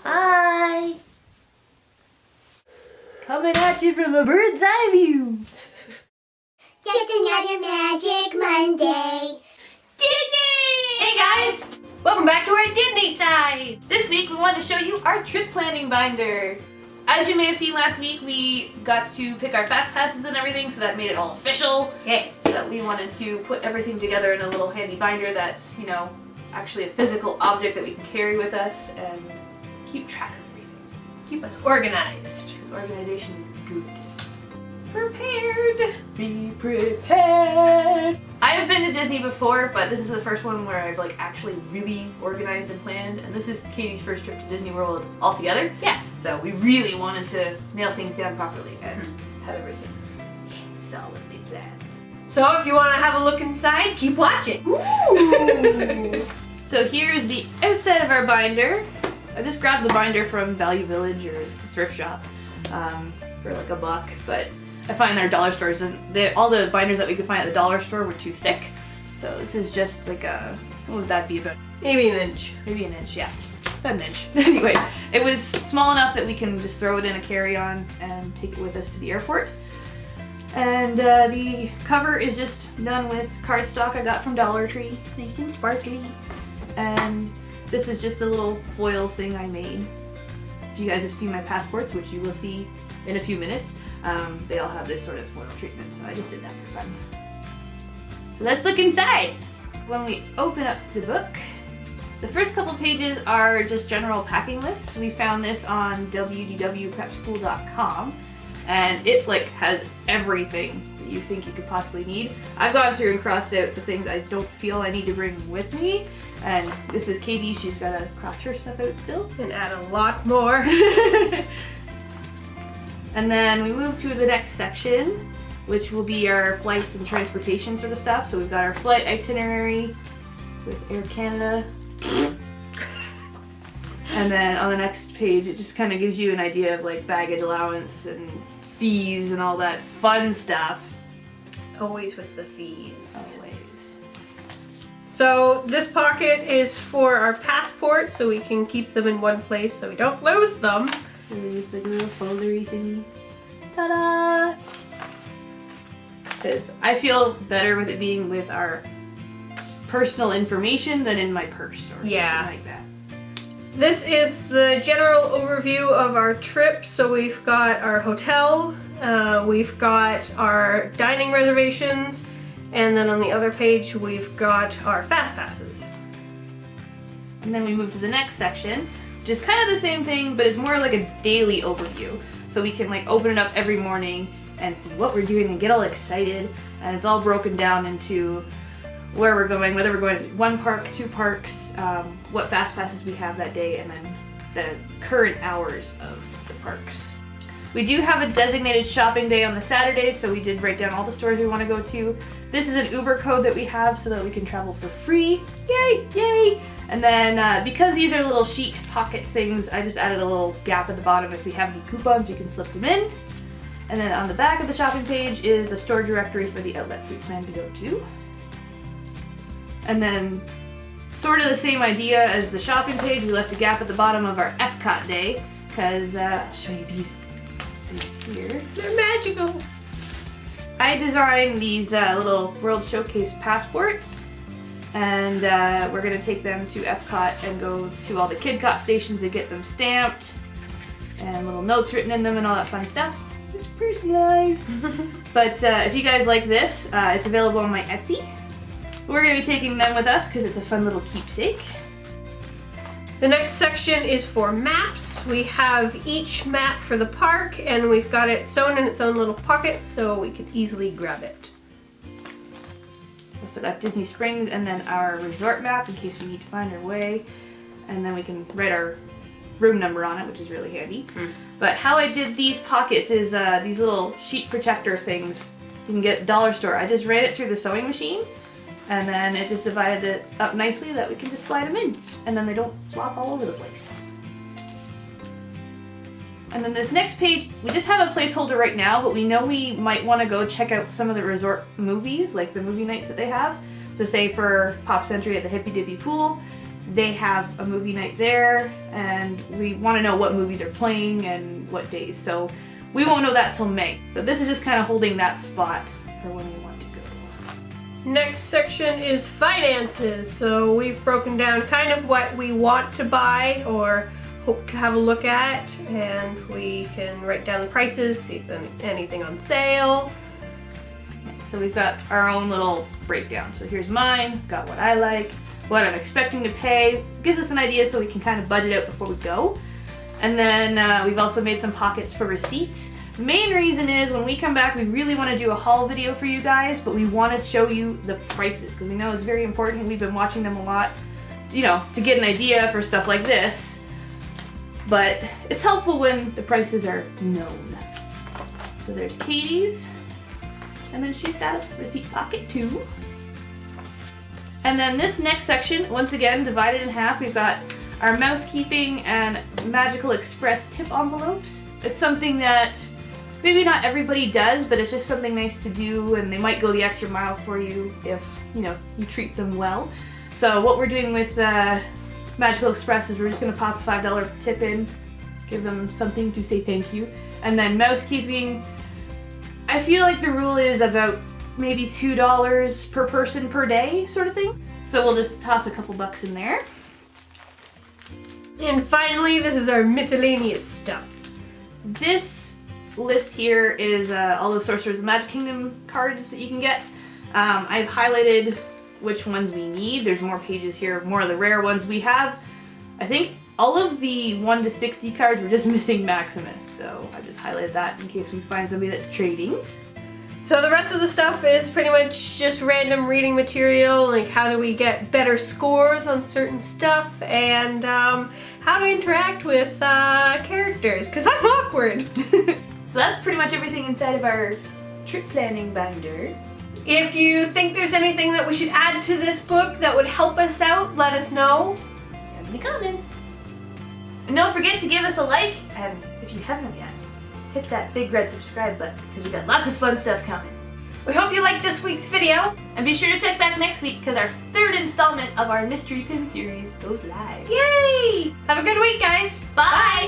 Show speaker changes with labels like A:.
A: Hi! Coming at you from a bird's eye view.
B: Just another Magic Monday.
A: Didnee! Hey guys! Welcome back to our Didnee side! This week we wanted to show you our trip planning binder. As you may have seen last week, we got to pick our fast passes and everything, so that made it all official.
C: Okay.
A: So we wanted to put everything together in a little handy binder that's, actually a physical object that we can carry with us and keep track of everything.
C: Keep us organized.
A: Because organization is good. Prepared! Be prepared! I have been to Disney before, but this is the first one where I've actually really organized and planned, and this is Katie's first trip to Disney World altogether.
C: Yeah.
A: So we really wanted to nail things down properly and have everything solidly planned.
C: So if you want to have a look inside, keep watching.
A: Ooh. So here's the outside of our binder. I just grabbed the binder from Value Village or thrift shop for like $1, but I find their dollar stores all the binders that we could find at the dollar store were too thick. So this is just like what would that be, about?
C: Maybe an inch.
A: Maybe an inch, yeah. About an inch. Anyway, it was small enough that we can just throw it in a carry-on and take it with us to the airport. And the cover is just done with cardstock I got from Dollar Tree. Nice and sparkly. And this is just a little foil thing I made. If you guys have seen my passports, which you will see in a few minutes, they all have this sort of foil treatment, so I just did that for fun. So let's look inside. When we open up the book, the first couple pages are just general packing lists. We found this on WDWprepschool.com, and it has everything that you think you could possibly need. I've gone through and crossed out the things I don't feel I need to bring with me, and this is Katie. She's got to cross her stuff out still.
C: And add a lot more.
A: And then we move to the next section, which will be our flights and transportation sort of stuff. So we've got our flight itinerary with Air Canada. And then on the next page, it just kind of gives you an idea of baggage allowance and fees and all that fun stuff.
C: Always with the fees.
A: Always.
C: So this pocket is for our passports, so we can keep them in one place so we don't lose them.
A: Just like a little foldery thingy. Ta-da! Because I feel better with it being with our personal information than in my purse or something like that.
C: This is the general overview of our trip. So we've got our hotel, we've got our dining reservations, and then on the other page we've got our fast passes.
A: And then we move to the next section, which is kind of the same thing, but it's more like a daily overview. So we can open it up every morning and see what we're doing and get all excited. And it's all broken down into where we're going, whether we're going to 1 park, 2 parks, what fast passes we have that day, and then the current hours of the parks. We do have a designated shopping day on the Saturday, so we did write down all the stores we want to go to. This is an Uber code that we have so that we can travel for free. Yay! Yay! And then because these are little sheet pocket things, I just added a little gap at the bottom. If we have any coupons, you can slip them in. And then on the back of the shopping page is a store directory for the outlets we plan to go to. And then, sort of the same idea as the shopping page, we left a gap at the bottom of our Epcot day, because I'll show you these things here.
C: They're magical!
A: I designed these little World Showcase passports, and we're going to take them to Epcot and go to all the KidCot stations and get them stamped, and little notes written in them and all that fun stuff. It's personalized! But if you guys like this, it's available on my Etsy. We're going to be taking them with us because it's a fun little keepsake.
C: The next section is for maps. We have each map for the park, and we've got it sewn in its own little pocket so we can easily grab it.
A: Also got Disney Springs and then our resort map in case we need to find our way. And then we can write our room number on it, which is really handy. But how I did these pockets is these little sheet protector things you can get at the dollar store. I just ran it through the sewing machine, and then it just divided it up nicely that we can just slide them in, and then they don't flop all over the place. And then this next page, we just have a placeholder right now, but we know we might want to go check out some of the resort movies, like the movie nights that they have. So say for Pop Century at the Hippy Dippy Pool, they have a movie night there, and we want to know what movies are playing and what days. So we won't know that till May. So this is just kind of holding that spot for when we want to go.
C: Next section is finances. So we've broken down kind of what we want to buy or hope to have a look at, and we can write down the prices, see if there's anything on sale.
A: So we've got our own little breakdown. So here's mine, got what I like, what I'm expecting to pay. Gives us an idea so we can kind of budget out before we go. And then we've also made some pockets for receipts. Main reason is when we come back, we really want to do a haul video for you guys, but we want to show you the prices because we know it's very important. We've been watching them a lot, you know, to get an idea for stuff like this. But it's helpful when the prices are known. So there's Katie's, and then she's got a receipt pocket too. And then this next section, once again, divided in half, we've got our mousekeeping and Magical Express tip envelopes. It's something that maybe not everybody does, but it's just something nice to do, and they might go the extra mile for you if, you know, you treat them well. So what we're doing with Magical Express is we're just going to pop a $5 tip in, give them something to say thank you. And then mousekeeping, I feel like the rule is about maybe $2 per person per day sort of thing. So we'll just toss a couple bucks in there.
C: And finally, this is our miscellaneous stuff.
A: This list here is all the Sorcerers of the Magic Kingdom cards that you can get. I've highlighted which ones we need. There's more pages here, more of the rare ones. We have, I think, all of the 1 to 60 cards. We're just missing Maximus, so I just highlighted that in case we find somebody that's trading.
C: So the rest of the stuff is pretty much just random reading material, like how do we get better scores on certain stuff, and how to interact with characters, because I'm awkward.
A: So that's pretty much everything inside of our trip planning binder.
C: If you think there's anything that we should add to this book that would help us out, let us know
A: in the comments. And don't forget to give us a like, and if you haven't yet, hit that big red subscribe button because we got lots of fun stuff coming.
C: We hope you liked this week's video.
A: And be sure to check back next week because our 3rd installment of our Mystery Pin series goes live.
C: Yay! Have a good week, guys.
A: Bye!